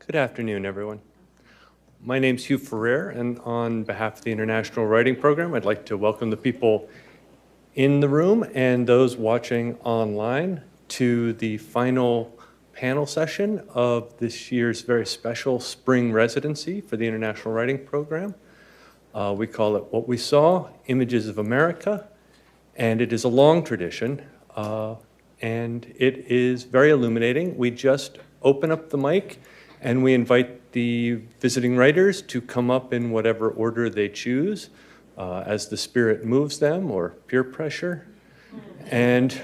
Good afternoon, everyone. My name's Hugh Ferrer, and on behalf of the International Writing Program, I'd like to welcome the people in the room and those watching online to the final panel session of this year's very special spring residency for the International Writing Program. We call it What We Saw, Images of America, and it is a long tradition, and it is very illuminating. We just open up the mic and we invite the visiting writers to come up in whatever order they choose as the spirit moves them or peer pressure, and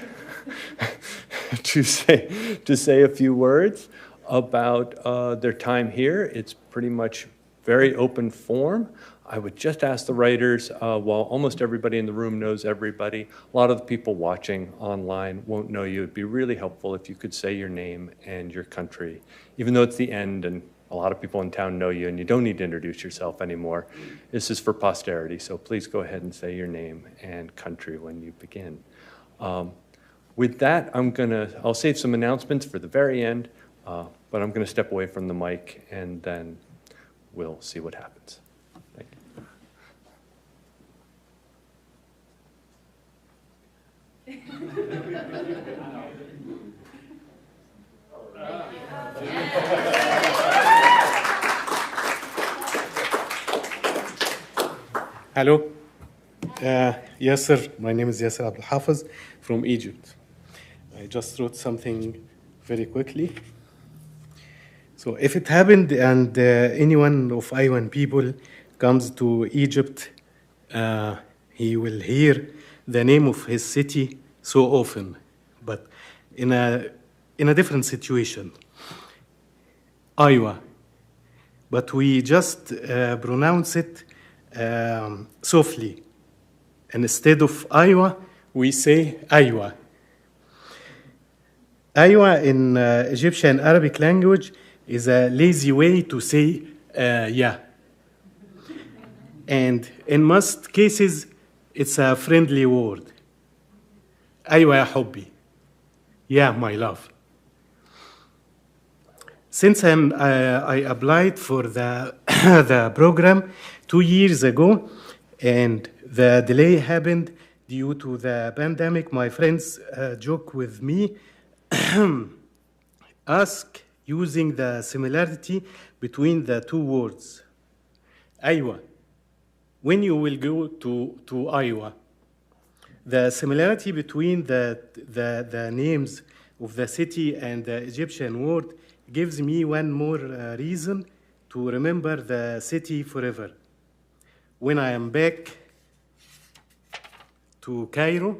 to say a few words about their time here. It's pretty much very open form. I would just ask the writers, while almost everybody in the room knows everybody, a lot of the people watching online won't know you. It'd be really helpful if you could say your name and your country, even though it's the end and a lot of people in town know you and you don't need to introduce yourself anymore. This is for posterity, so please go ahead and say your name and country when you begin. With that, I'll save some announcements for the very end, but I'm gonna step away from the mic and then we'll see what happens. Thank you. Hello, Yasser. My name is Yasser AlHafiz from Egypt. I just wrote something very quickly. So if it happened and any one of I1 people comes to Egypt, he will hear the name of his city so often, but in a different situation. Iowa, but we just pronounce it softly. And instead of Iowa, we say Iowa. Iowa in Egyptian Arabic language is a lazy way to say yeah. And in most cases, it's a friendly word. Iowa ya hubbi. Yeah, my love. Since I applied for the, the program 2 years ago, and the delay happened due to the pandemic, my friends joke with me, ask using the similarity between the two words. Iowa, when you will go to Iowa? The similarity between the names of the city and the Egyptian word gives me one more reason to remember the city forever. When I am back to Cairo,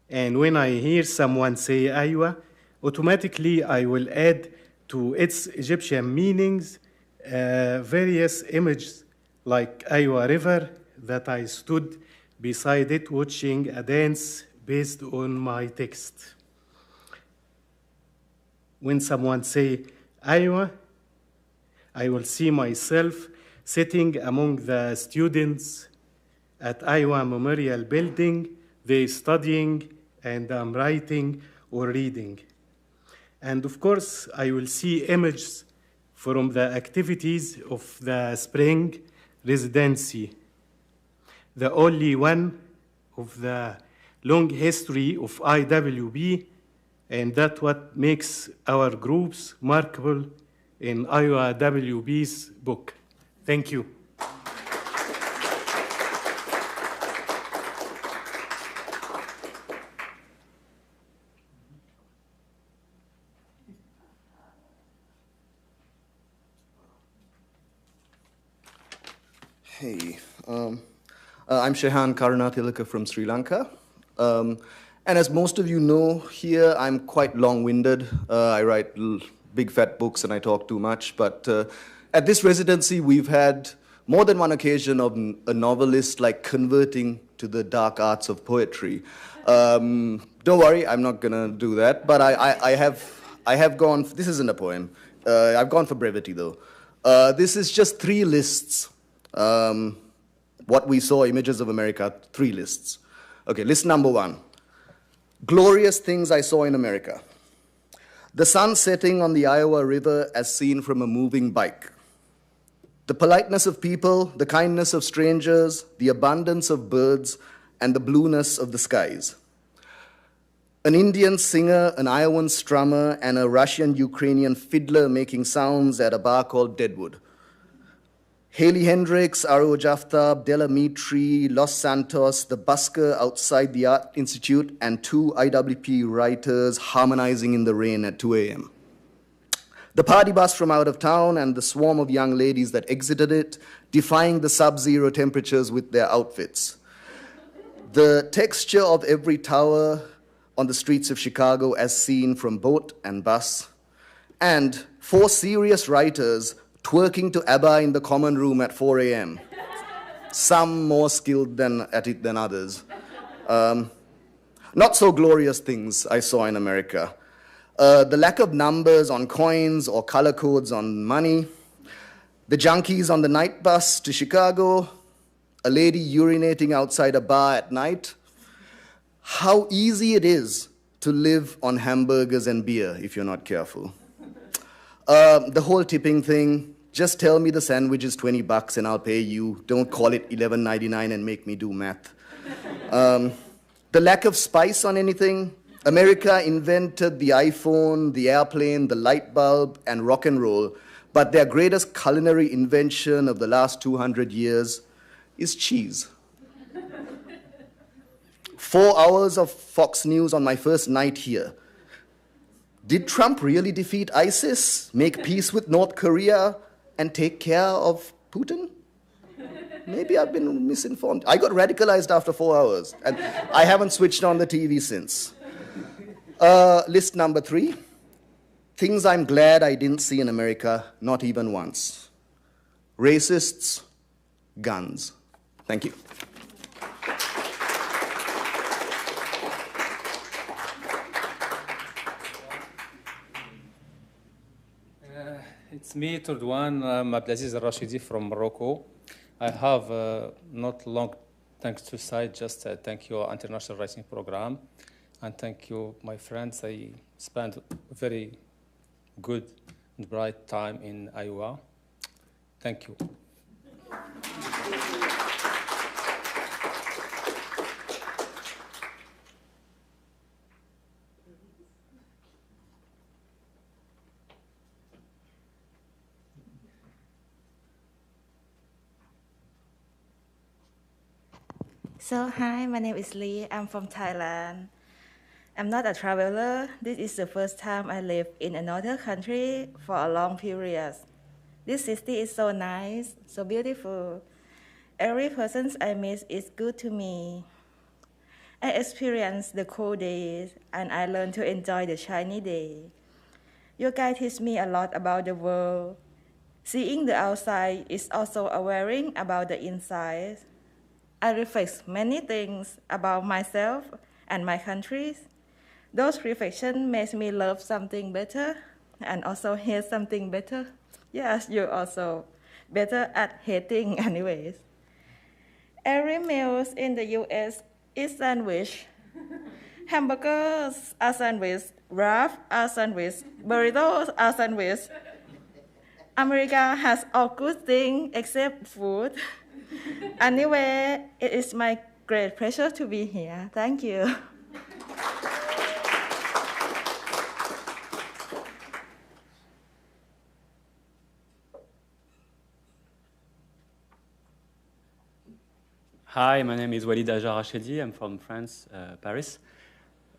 and when I hear someone say Iowa, automatically I will add to its Egyptian meanings various images like Iowa River, that I stood beside it watching a dance based on my text. When someone say Iowa, I will see myself sitting among the students at Iowa Memorial Building, they studying and I'm writing or reading. And of course, I will see images from the activities of the spring residency, the only one of the long history of IWP, and that's what makes our groups markable in IWP's book. Thank you. Hey, I'm Shahankarnathilika from Sri Lanka. And as most of you know here, I'm quite long-winded. I write big fat books and I talk too much. But at this residency, we've had more than one occasion of a novelist like converting to the dark arts of poetry. Don't worry, I'm not gonna do that. But I have gone, this isn't a poem. I've gone for brevity though. This is just 3 lists. What we saw, Images of America, 3 lists. Okay, list number 1. Glorious things I saw in America. The sun setting on the Iowa River as seen from a moving bike. The politeness of people, the kindness of strangers, the abundance of birds, and the blueness of the skies. An Indian singer, an Iowan strummer, and a Russian-Ukrainian fiddler making sounds at a bar called Deadwood. Haley Hendricks, Aro Jaftab, Delamitri, Los Santos, the busker outside the Art Institute, and 2 IWP writers harmonizing in the rain at 2 a.m. The party bus from out of town and the swarm of young ladies that exited it, defying the sub-zero temperatures with their outfits. The texture of every tower on the streets of Chicago as seen from boat and bus. And 4 serious writers twerking to ABBA in the common room at 4 a.m. Some more skilled at it than others. Not so glorious things I saw in America. The lack of numbers on coins or color codes on money. The junkies on the night bus to Chicago. A lady urinating outside a bar at night. How easy it is to live on hamburgers and beer if you're not careful. The whole tipping thing, just tell me the sandwich is $20 and I'll pay you. Don't call it $11.99 and make me do math. The lack of spice on anything. America invented the iPhone, the airplane, the light bulb, and rock and roll, but their greatest culinary invention of the last 200 years is cheese. 4 hours of Fox News on my first night here. Did Trump really defeat ISIS, make peace with North Korea, and take care of Putin? Maybe I've been misinformed. I got radicalized after 4 hours, and I haven't switched on the TV since. List number 3. Things I'm glad I didn't see in America, not even once. Racists, guns. Thank you. It's me, third one. I'm Walid Rasheed from Morocco. I have not long thanks to site, just thank you International Writing Program, and thank you, my friends. I spent a very good and bright time in Iowa. Thank you. So, hi, my name is Lee. I'm from Thailand. I'm not a traveler. This is the first time I live in another country for a long period. This city is so nice, so beautiful. Every person I meet is good to me. I experience the cold days, and I learn to enjoy the shiny day. You guys teach me a lot about the world. Seeing the outside is also awareing about the inside. I reflect many things about myself and my country. Those reflections make me love something better and also hate something better. Yes, you're also better at hating anyways. Every meal in the US is sandwich. Hamburgers are sandwich, wraps are sandwich, burritos are sandwich. America has all good things except food. Anyway, it is my great pleasure to be here. Thank you. Hi, my name is Walid Rasheed. I'm from France, Paris.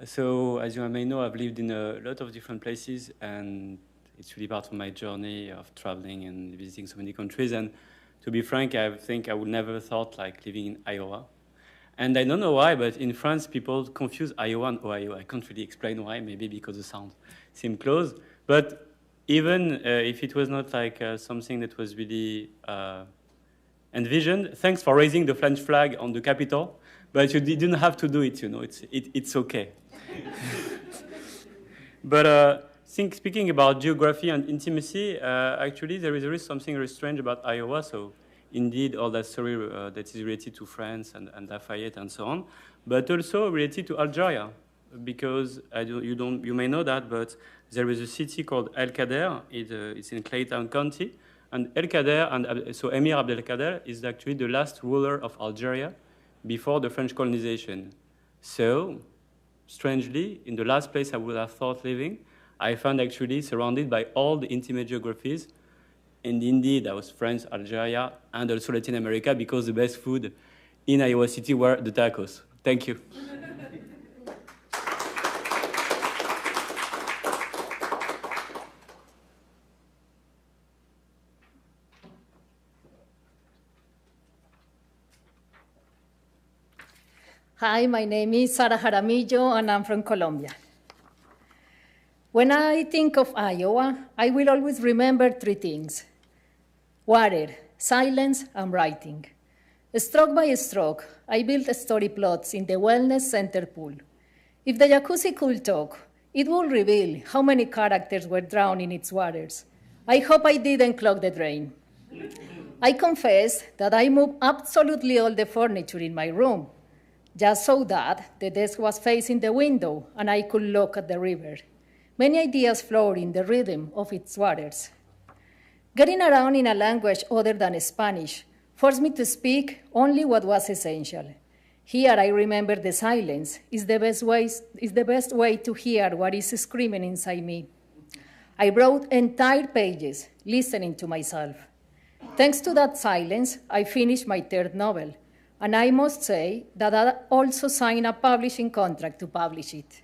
So, as you may know, I've lived in a lot of different places, and it's really part of my journey of traveling and visiting so many countries. And to be frank, I think I would never thought like living in Iowa. And I don't know why, but in France, people confuse Iowa and Ohio. I can't really explain why, maybe because the sound seemed close. But even if it was not like something that was really envisioned, thanks for raising the French flag on the Capitol, but you didn't have to do it, you know, it's okay. But speaking about geography and intimacy, actually there is something very strange about Iowa. So indeed, all that story that is related to France and Lafayette and so on, but also related to Algeria. because you may know that, but there is a city called El Kader. It's in Clayton County. And El Kader, so Emir Abdelkader is actually the last ruler of Algeria before the French colonization. So, strangely, in the last place I would have thought living, I found actually surrounded by all the intimate geographies. And indeed, I was France, Algeria, and also Latin America, because the best food in Iowa City were the tacos. Thank you. Hi, my name is Sara Jaramillo, and I'm from Colombia. When I think of Iowa, I will always remember three things: water, silence, and writing. Stroke by stroke, I built story plots in the Wellness Center pool. If the jacuzzi could talk, it would reveal how many characters were drowned in its waters. I hope I didn't clog the drain. I confess that I moved absolutely all the furniture in my room, just so that the desk was facing the window and I could look at the river. Many ideas flowed in the rhythm of its waters. Getting around in a language other than Spanish forced me to speak only what was essential. Here I remember the silence is the best way to hear what is screaming inside me. I wrote entire pages listening to myself. Thanks to that silence, I finished my third novel, and I must say that I also signed a publishing contract to publish it.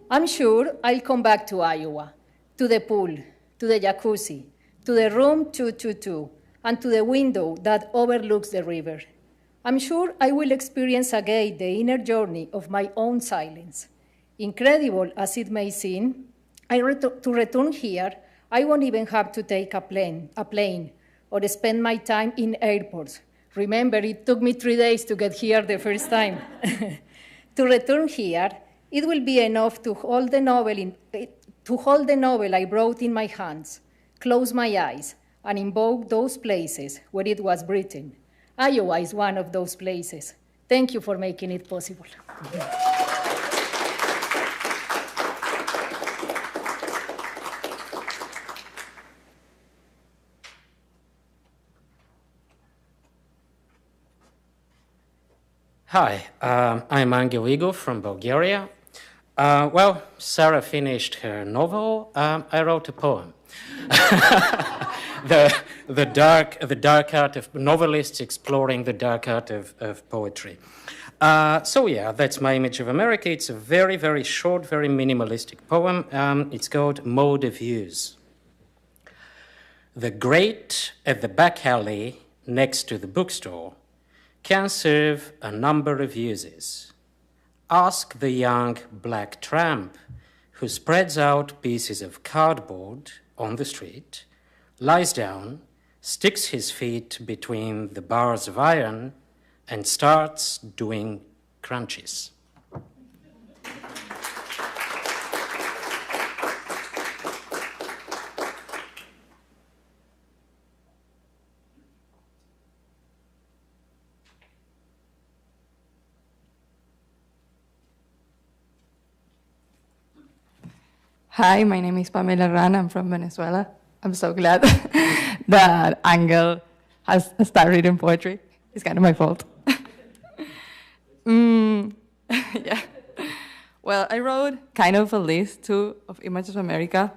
I'm sure I'll come back to Iowa, to the pool, to the jacuzzi, to the room 222, and to the window that overlooks the river. I'm sure I will experience again the inner journey of my own silence. Incredible as it may seem, to return here, I won't even have to take a plane, or spend my time in airports. Remember, it took me 3 days to get here the first time. To return here, it will be enough to hold the novel I brought in my hands, close my eyes, and invoke those places where it was written. Iowa is one of those places. Thank you for making it possible. Hi, I'm Angel Igor from Bulgaria. Well, Sarah finished her novel. I wrote a poem. the dark art of novelists exploring the dark art of poetry. So yeah, that's my image of America. It's a very, very short, very minimalistic poem. It's called Mode of Use. The grate at the back alley next to the bookstore can serve a number of uses. Ask the young black tramp who spreads out pieces of cardboard on the street, lies down, sticks his feet between the bars of iron, and starts doing crunches. Hi, my name is Pamela Ran. I'm from Venezuela. I'm so glad that Angel has started reading poetry. It's kind of my fault. Yeah. Well, I wrote kind of a list, too, of images of America.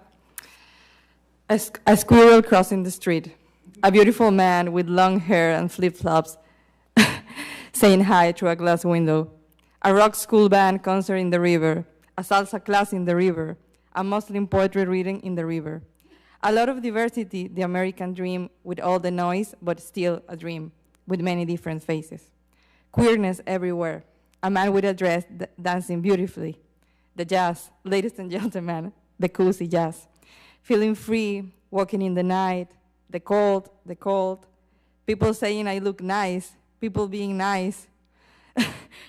A squirrel crossing the street. A beautiful man with long hair and flip-flops saying hi through a glass window. A rock school band concert in the river. A salsa class in the river. A Muslim poetry reading in the river. A lot of diversity, the American dream, with all the noise, but still a dream, with many different faces. Queerness everywhere. A man with a dress dancing beautifully. The jazz, ladies and gentlemen, the cozy jazz. Feeling free, walking in the night, the cold. People saying I look nice, people being nice,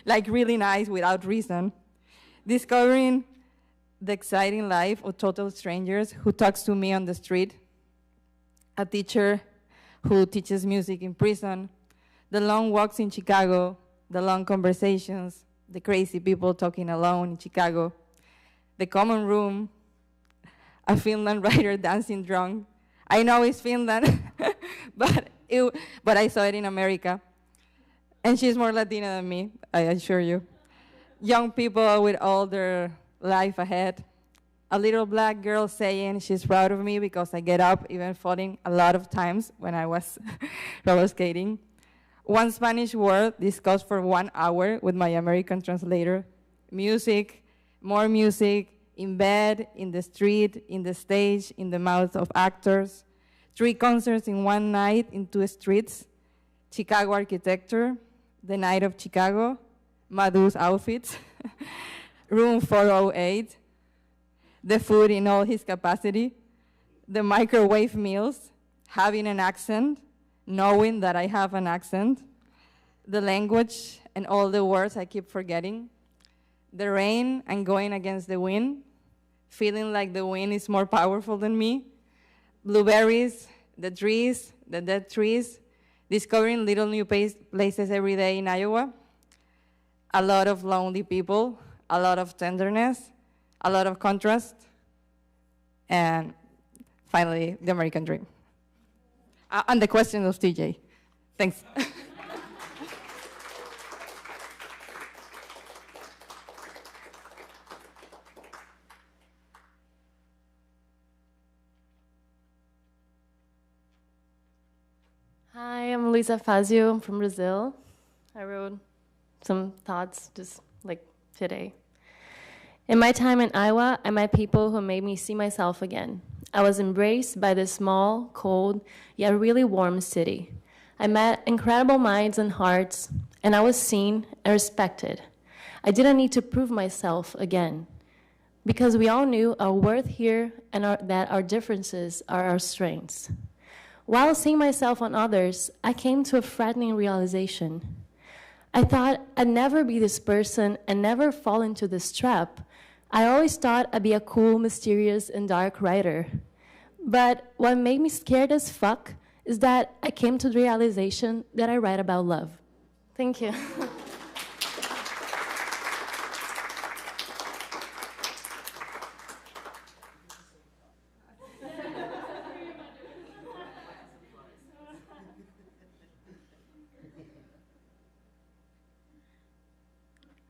like really nice without reason. Discovering the exciting life of total strangers who talks to me on the street, a teacher who teaches music in prison, the long walks in Chicago, the long conversations, the crazy people talking alone in Chicago, the common room, a Finland writer dancing drunk. I know it's Finland, but I saw it in America. And she's more Latina than me, I assure you. Young people with all their life ahead. A little black girl saying she's proud of me because I get up, even falling a lot of times when I was roller skating. One Spanish word discussed for 1 hour with my American translator. Music, more music, in bed, in the street, in the stage, in the mouths of actors. 3 concerts in one night in 2 streets. Chicago architecture, the night of Chicago, Madhur's outfits, room 408, the food in all his capacity, the microwave meals, having an accent, knowing that I have an accent, the language and all the words I keep forgetting, the rain and going against the wind, feeling like the wind is more powerful than me, blueberries, the trees, the dead trees, discovering little new places every day in Iowa, a lot of lonely people, a lot of tenderness, a lot of contrast, and finally, the American dream. And the question of TJ. Thanks. Hi, I'm Luisa Fazio. I'm from Brazil. I wrote some thoughts just like today. In my time in Iowa, I met people who made me see myself again. I was embraced by this small, cold, yet really warm city. I met incredible minds and hearts, and I was seen and respected. I didn't need to prove myself again, because we all knew our worth here and that our differences are our strengths. While seeing myself on others, I came to a frightening realization. I thought I'd never be this person and never fall into this trap. I always thought I'd be a cool, mysterious, and dark writer. But what made me scared as fuck is that I came to the realization that I write about love. Thank you.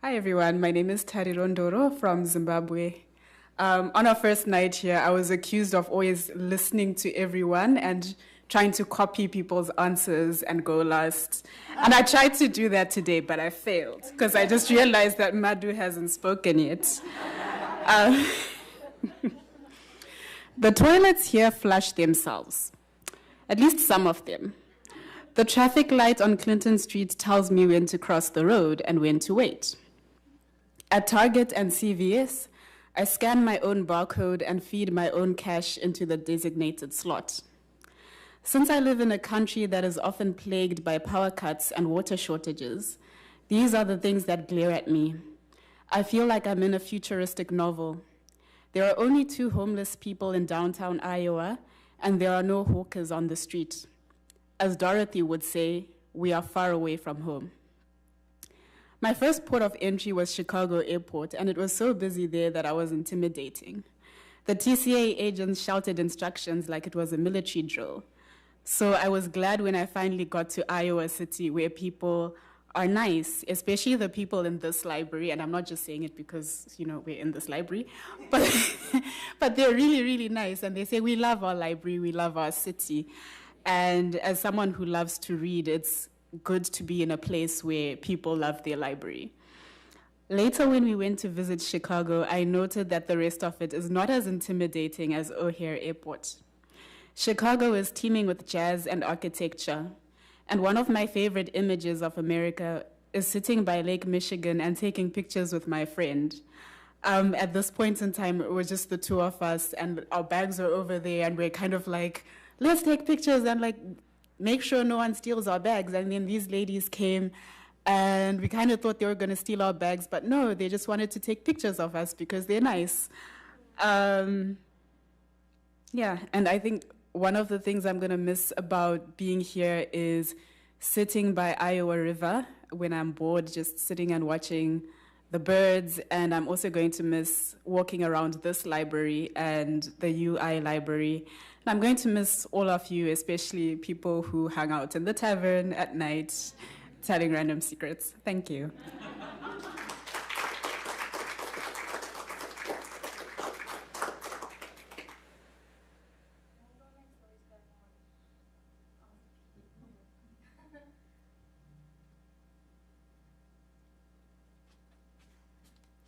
Hi everyone, my name is Tari Rondoro from Zimbabwe. On our first night here, I was accused of always listening to everyone and trying to copy people's answers and go last. And I tried to do that today, but I failed because I just realized that Madhu hasn't spoken yet. The toilets here flush themselves, at least some of them. The traffic light on Clinton Street tells me when to cross the road and when to wait. At Target and CVS, I scan my own barcode and feed my own cash into the designated slot. Since I live in a country that is often plagued by power cuts and water shortages, these are the things that glare at me. I feel like I'm in a futuristic novel. There are only 2 homeless people in downtown Iowa, and there are no hawkers on the street. As Dorothy would say, we are far away from home. My first port of entry was Chicago Airport, and it was so busy there that I was intimidating. The TCA agents shouted instructions like it was a military drill. So I was glad when I finally got to Iowa City, where people are nice, especially the people in this library, and I'm not just saying it because, we're in this library, but they're really, really nice, and they say, we love our library, we love our city. And as someone who loves to read, it's good to be in a place where people love their library. Later, when we went to visit Chicago, I noted that the rest of it is not as intimidating as O'Hare Airport. Chicago is teeming with jazz and architecture, and one of my favorite images of America is sitting by Lake Michigan and taking pictures with my friend. At this point in time, it was just the 2 of us, and our bags are over there, and we're kind of like, let's take pictures and make sure no one steals our bags. And then these ladies came, and we kind of thought they were going to steal our bags, but no, they just wanted to take pictures of us because they're nice. And I think one of the things I'm going to miss about being here is sitting by Iowa River when I'm bored, just sitting and watching the birds, and I'm also going to miss walking around this library and the UI library. And I'm going to miss all of you, especially people who hang out in the tavern at night, telling random secrets. Thank you.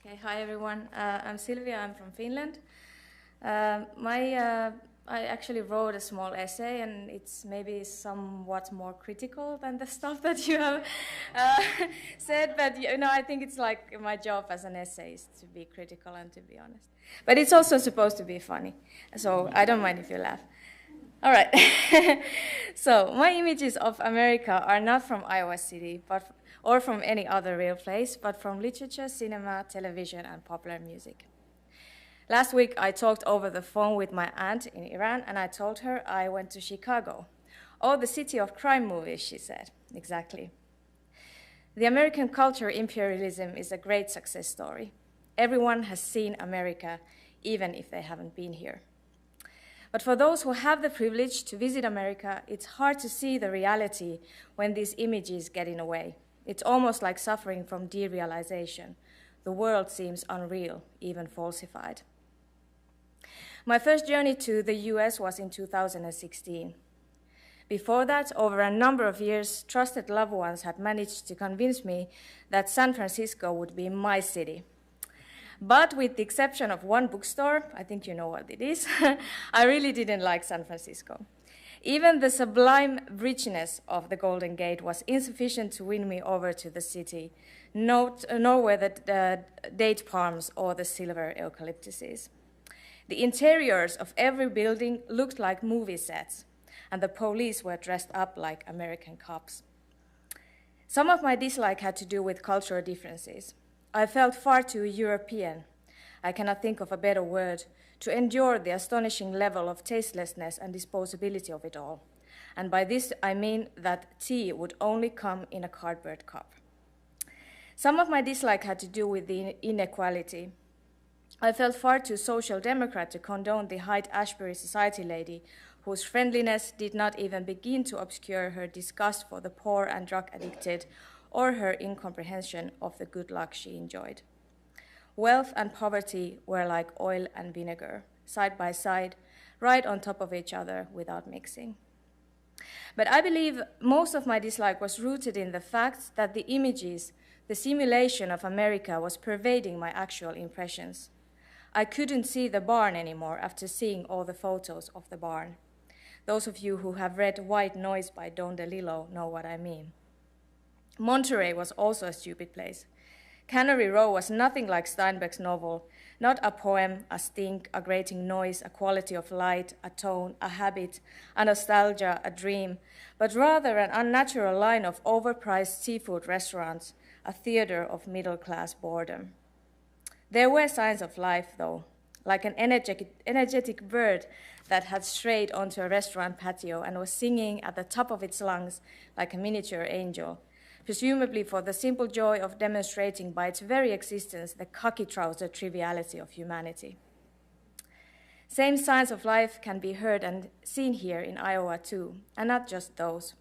Okay, hi everyone. I'm Silvia. I'm from Finland. I actually wrote a small essay, and it's maybe somewhat more critical than the stuff that you have said. But I think it's like my job as an essayist to be critical and to be honest. But it's also supposed to be funny, so I don't mind if you laugh. All right. So my images of America are not from Iowa City, or from any other real place, but from literature, cinema, television, and popular music. Last week, I talked over the phone with my aunt in Iran, and I told her I went to Chicago. Oh, the city of crime movies, she said. Exactly. The American culture imperialism is a great success story. Everyone has seen America, even if they haven't been here. But for those who have the privilege to visit America, it's hard to see the reality when these images get in the way. It's almost like suffering from derealization. The world seems unreal, even falsified. My first journey to the US was in 2016. Before that, over a number of years, trusted loved ones had managed to convince me that San Francisco would be my city. But with the exception of one bookstore, I think you know what it is, I really didn't like San Francisco. Even the sublime richness of the Golden Gate was insufficient to win me over to the city, nor were the date palms or the silver eucalyptuses. The interiors of every building looked like movie sets, and the police were dressed up like American cops. Some of my dislike had to do with cultural differences. I felt far too European, I cannot think of a better word, to endure the astonishing level of tastelessness and disposability of it all. And by this, I mean that tea would only come in a cardboard cup. Some of my dislike had to do with the inequality. I felt far too social democrat to condone the Haight-Ashbury society lady whose friendliness did not even begin to obscure her disgust for the poor and drug-addicted or her incomprehension of the good luck she enjoyed. Wealth and poverty were like oil and vinegar, side by side, right on top of each other without mixing. But I believe most of my dislike was rooted in the fact that the images, the simulation of America was pervading my actual impressions. I couldn't see the barn anymore after seeing all the photos of the barn. Those of you who have read White Noise by Don DeLillo know what I mean. Monterey was also a stupid place. Cannery Row was nothing like Steinbeck's novel, not a poem, a stink, a grating noise, a quality of light, a tone, a habit, a nostalgia, a dream, but rather an unnatural line of overpriced seafood restaurants, a theater of middle-class boredom. There were signs of life, though, like an energetic bird that had strayed onto a restaurant patio and was singing at the top of its lungs like a miniature angel, presumably for the simple joy of demonstrating by its very existence the khaki-trousered triviality of humanity. Same signs of life can be heard and seen here in Iowa too, and not just those.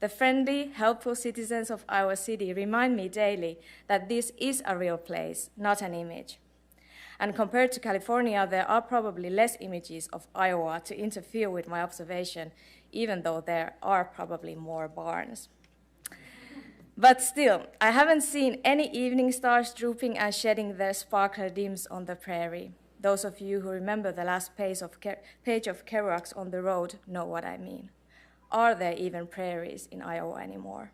The friendly, helpful citizens of Iowa City remind me daily that this is a real place, not an image. And compared to California, there are probably less images of Iowa to interfere with my observation, even though there are probably more barns. But still, I haven't seen any evening stars drooping and shedding their sparkler dims on the prairie. Those of you who remember the last page of Kerouac's On the Road know what I mean. Are there even prairies in Iowa anymore?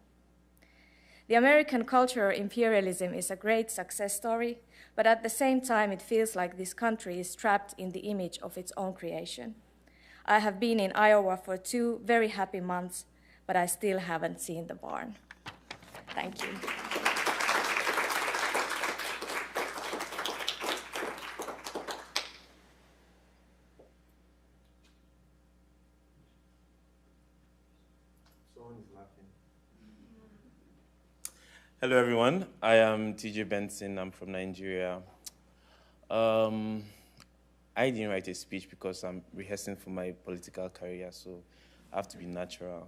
The American cultural imperialism is a great success story, but at the same time, it feels like this country is trapped in the image of its own creation. I have been in Iowa for 2 very happy months, but I still haven't seen the barn. Thank you. Hello, everyone. I am TJ Benson. I'm from Nigeria. I didn't write a speech because I'm rehearsing for my political career, so I have to be natural.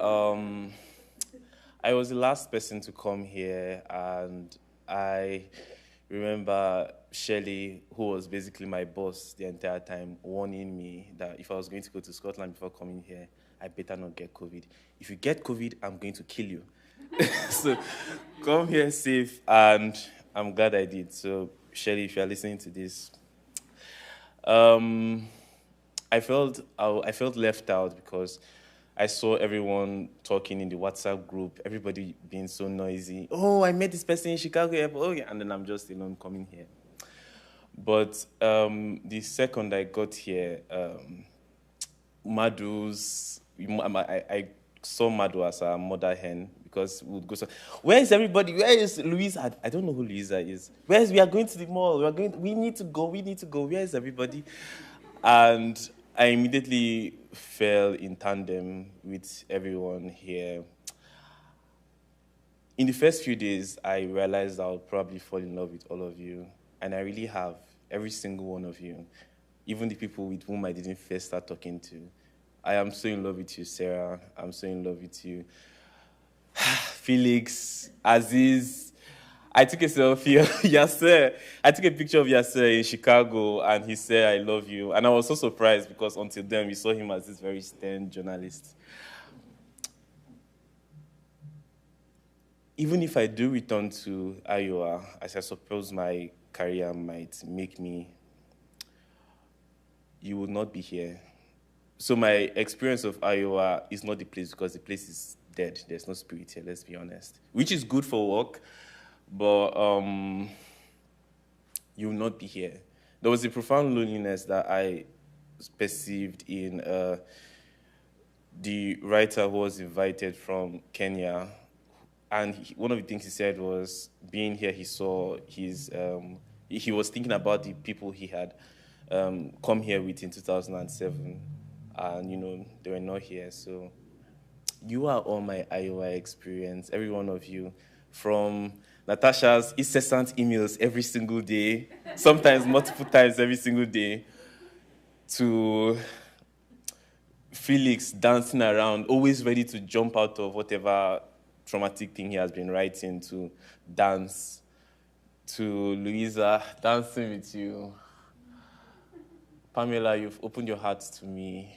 I was the last person to come here, and I remember Shelley, who was basically my boss the entire time, warning me that if I was going to go to Scotland before coming here, I better not get COVID. If you get COVID, I'm going to kill you. So come here safe, and I'm glad I did. So Shelley, if you're listening to this, I felt left out because I saw everyone talking in the WhatsApp group, everybody being so noisy. Oh, I met this person in Chicago airport. Oh, yeah. And then I'm just alone coming here. But the second I got here, Madhu's, I saw Madhu as a mother hen because we would go, so, where is everybody? Where is Louisa? I don't know who Louisa is. We are going to the mall. We need to go. Where is everybody? And I immediately fell in tandem with everyone here. In the first few days, I realized I would probably fall in love with all of you. And I really have, every single one of you, even the people with whom I didn't first start talking to. I am so in love with you, Sarah. I'm so in love with you. Felix, Aziz. I took a selfie of Yasser. I took a picture of Yasser in Chicago, and he said, I love you. And I was so surprised because until then, we saw him as this very stern journalist. Even if I do return to Iowa, as I suppose my career might make me, you will not be here. So my experience of Iowa is not the place because the place is dead. There's no spirit here, let's be honest. Which is good for work, but you will not be here. There was a profound loneliness that I perceived in the writer who was invited from Kenya. And one of the things he said was, being here, he saw his, he was thinking about the people he had come here with in 2007. And, you know, they were not here. So you are all my Iowa experience, every one of you, from Natasha's incessant emails every single day, sometimes multiple times every single day, to Felix dancing around, always ready to jump out of whatever traumatic thing he has been writing to dance, to Louisa dancing with you. Pamela, you've opened your heart to me.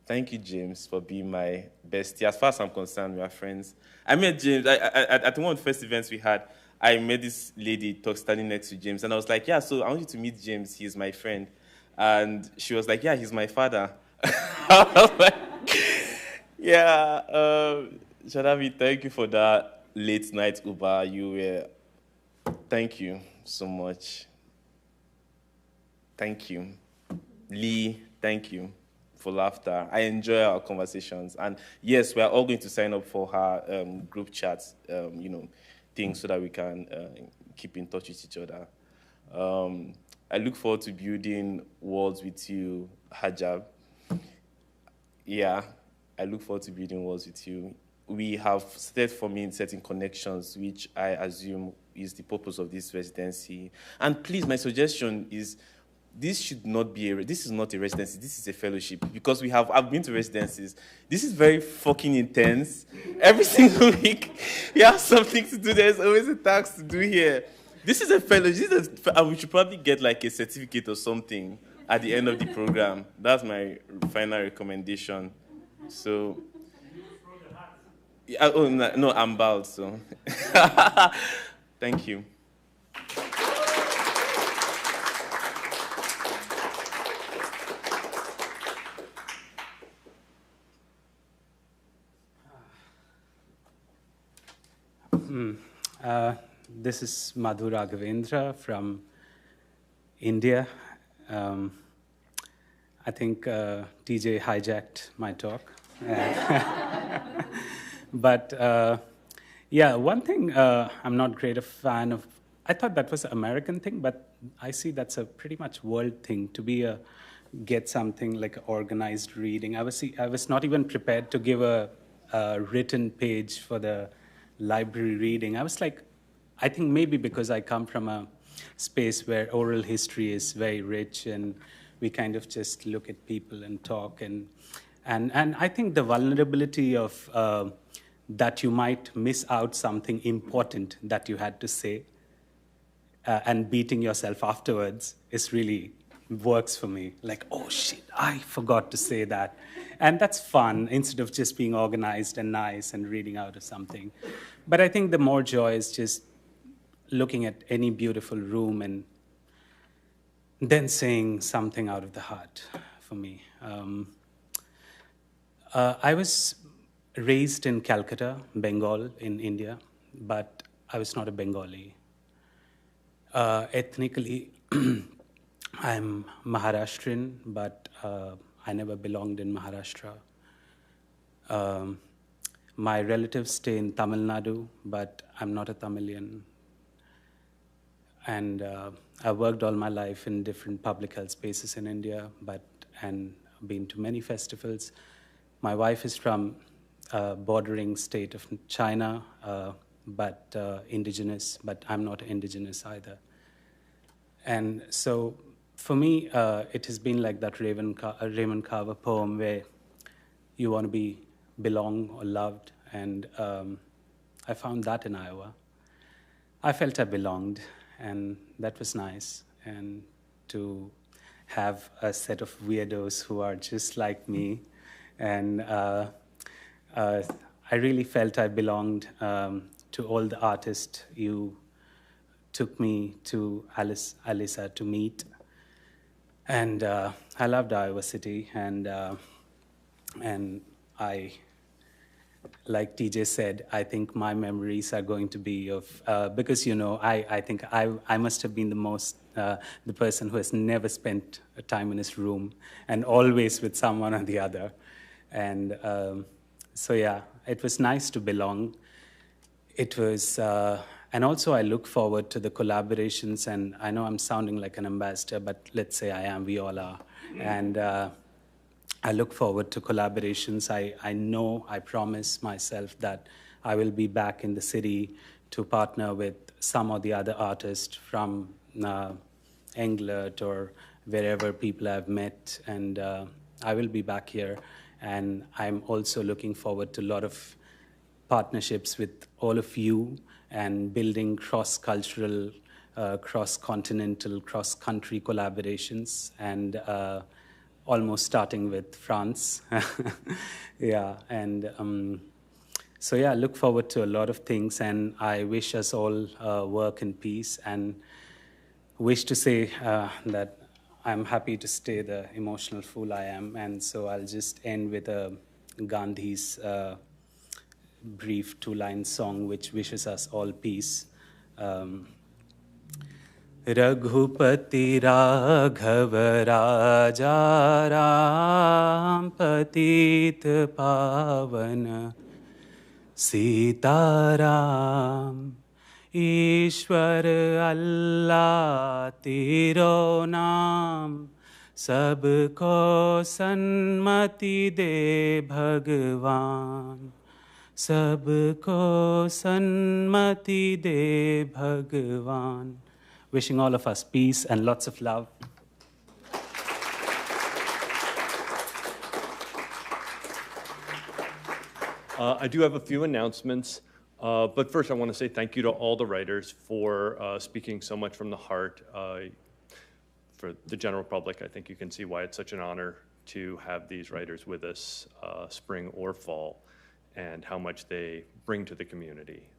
Thank you, James, for being my bestie. As far as I'm concerned, we are friends. I met James at one of the first events we had. I met this lady standing next to James, and I was like, yeah, so I want you to meet James. He's my friend. And she was like, yeah, he's my father. I was like, yeah, Shadavi, thank you for that late night Uber. Thank you so much. Thank you. Lee, thank you for laughter. I enjoy our conversations. And yes, we are all going to sign up for her group chats, things so that we can keep in touch with each other. I look forward to building worlds with you, Hajab. Yeah, I look forward to building worlds with you. We have started forming certain connections, which I assume is the purpose of this residency. And please, my suggestion is, this is not a residency, this is a fellowship, because I've been to residencies. This is very fucking intense. Every single week, you have something to do. There's always a task to do here. This is a fellowship, and we should probably get like a certificate or something at the end of the program. That's my final recommendation. So, no, I'm bald, so. Thank you. This is Madhur Raghavendra from India. I think TJ hijacked my talk. But yeah, one thing I'm not great a fan of, I thought that was an American thing, but I see that's a pretty much world thing, to be a get something like organized reading. I was not even prepared to give a written page for the library reading. I was like, I think maybe because I come from a space where oral history is very rich and we kind of just look at people and talk. And I think the vulnerability of that you might miss out something important that you had to say and beating yourself afterwards is really works for me. Like, oh shit, I forgot to say that. And that's fun instead of just being organized and nice and reading out of something. But I think the more joy is just looking at any beautiful room and then saying something out of the heart for me. I was raised in Calcutta, Bengal, in India, but I was not a Bengali. Ethnically, I'm Maharashtrian, but I never belonged in Maharashtra. My relatives stay in Tamil Nadu, but I'm not a Tamilian. And I worked all my life in different public health spaces in India, and been to many festivals. My wife is from bordering state of China, but indigenous, but I'm not indigenous either. And so for me, it has been like that Raymond Carver poem where you want to belong or loved, and I found that in Iowa. I felt I belonged, and that was nice. And to have a set of weirdos who are just like me, and I really felt I belonged to all the artists you took me to Alisa to meet. And I loved Iowa City, and I, like TJ said, I think my memories are going to be of, because, you know, I think I must have been the person who has never spent a time in his room and always with someone or the other. And so, yeah, it was nice to belong. It was, and also I look forward to the collaborations, and I know I'm sounding like an ambassador, but let's say I am, we all are. And I look forward to collaborations. I know, I promise myself that I will be back in the city to partner with some of the other artists from Englert or wherever people I've met, and I will be back here. And I'm also looking forward to a lot of partnerships with all of you and building cross-cultural, cross-continental, cross-country collaborations, and almost starting with France. Yeah, and so yeah, look forward to a lot of things, and I wish us all work in peace, and wish to say that I'm happy to stay the emotional fool I am, and so I'll just end with Gandhi's brief two-line song which wishes us all peace. Raghupati Raghav Raja Ram Patit Pavan Sita Ram Ishwar Allah Tero Naam Sabko Sanmati De Bhagwan Sabko Sanmati De Bhagwan. Wishing all of us peace and lots of love. I do have a few announcements, but first I want to say thank you to all the writers for speaking so much from the heart. For the general public, I think you can see why it's such an honor to have these writers with us, spring or fall, and how much they bring to the community.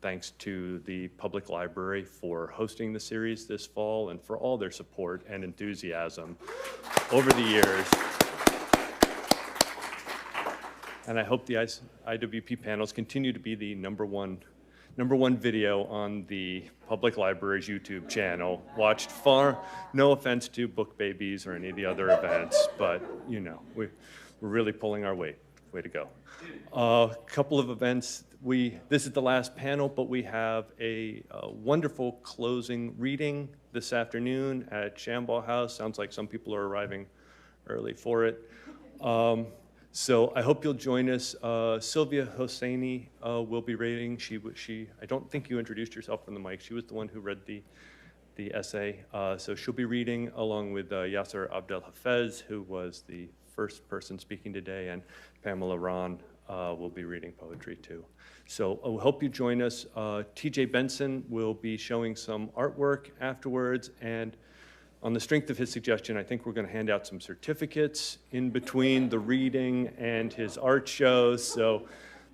Thanks to the Public Library for hosting the series this fall and for all their support and enthusiasm over the years. And I hope the IWP panels continue to be the number one video on the Public Library's YouTube channel. Watched far, no offense to Book Babies or any of the other events, but you know, we're really pulling our weight. Way to go. A couple of events. This is the last panel, but we have a wonderful closing reading this afternoon at Shambaugh House. Sounds like some people are arriving early for it. So I hope you'll join us. Silvia Hosseini will be reading. I don't think you introduced yourself on the mic. She was the one who read the essay. So she'll be reading along with Yasser AlHafiz, who was the first person speaking today, and Pamela will be reading poetry too. So I hope you join us. TJ Benson will be showing some artwork afterwards, and on the strength of his suggestion, I think we're going to hand out some certificates in between the reading and his art shows. So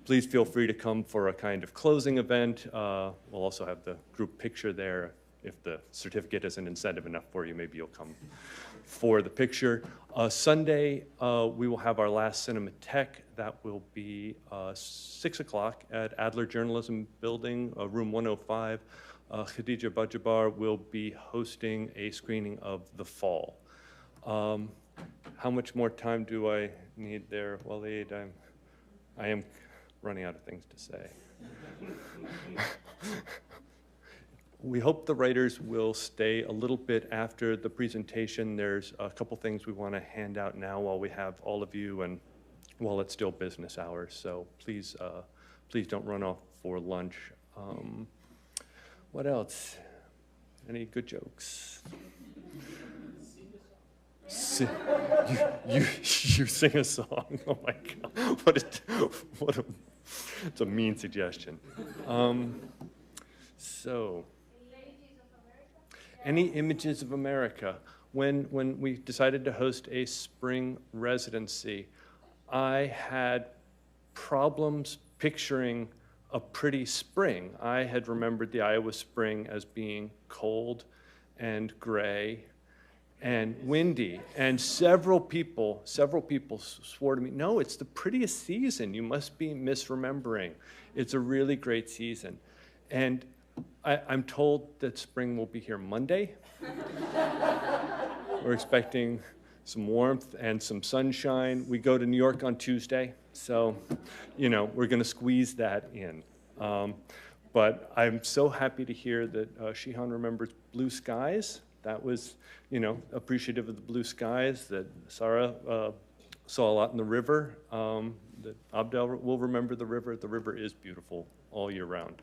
please feel free to come for a kind of closing event. We'll also have the group picture there. If the certificate isn't incentive enough for you, maybe you'll come for the picture. Sunday, we will have our last Cinematheque. That will be 6 o'clock at Adler Journalism Building, room 105. Khadija Bajabar will be hosting a screening of The Fall. How much more time do I need there, Walid? I am running out of things to say. We hope the writers will stay a little bit after the presentation. There's a couple things we want to hand out now while we have all of you and while it's still business hours. So please don't run off for lunch. What else? Any good jokes? You sing a song? Oh my God! It's a mean suggestion. So, any images of America? When we decided to host a spring residency, I had problems picturing a pretty spring. I had remembered the Iowa spring as being cold and gray and windy, and several people swore to me, no, it's the prettiest season. You must be misremembering. It's a really great season. And I'm told that spring will be here Monday. We're expecting some warmth and some sunshine. We go to New York on Tuesday, so, we're going to squeeze that in. But I'm so happy to hear that Shihan remembers blue skies. That was, appreciative of the blue skies, that Sarah saw a lot in the river, that Abdel will remember the river. The river is beautiful all year round.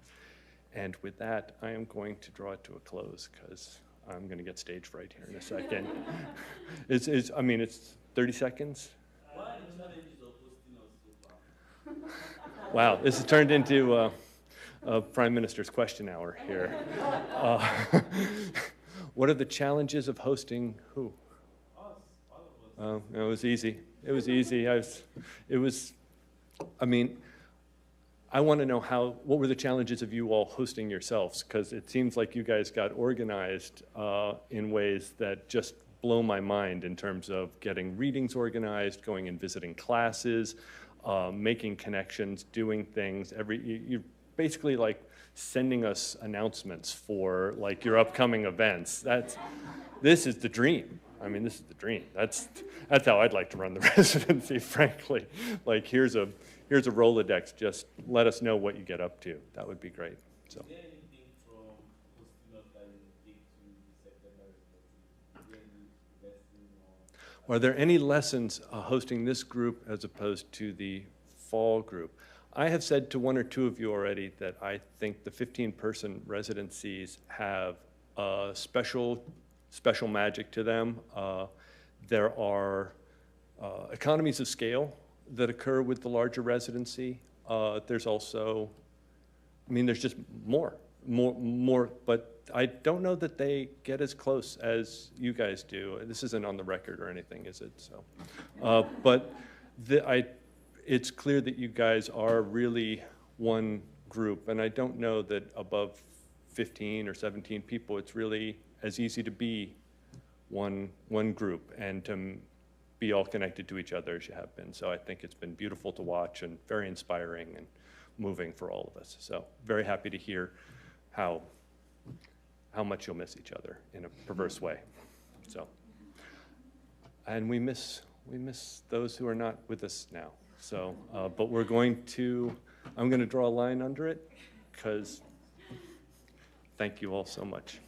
And with that, I am going to draw it to a close because I'm going to get stage fright here in a second. It's 30 seconds. Wow, this has turned into a Prime Minister's question hour here. What are the challenges of hosting who? It was easy. It was easy. I want to know what were the challenges of you all hosting yourselves? Because it seems like you guys got organized in ways that just blow my mind in terms of getting readings organized, going and visiting classes, making connections, doing things. You're basically like sending us announcements for like your upcoming events. This is the dream. This is the dream. That's how I'd like to run the residency, frankly. Like here's a Rolodex. Just let us know what you get up to. That would be great. So. Is there anything from hosting us that you take to September? Are there any lessons hosting this group as opposed to the fall group? I have said to one or two of you already that I think the 15-person residencies have special magic to them. There are economies of scale that occur with the larger residency. There's also, there's just more, but I don't know that they get as close as you guys do. This isn't on the record or anything, is it? So, but it's clear that you guys are really one group, and I don't know that above 15 or 17 people, it's really as easy to be one group and to be all connected to each other as you have been. So I think it's been beautiful to watch and very inspiring and moving for all of us. So very happy to hear how much you'll miss each other in a perverse way. So, and we miss those who are not with us now. So, but I'm going to draw a line under it because thank you all so much.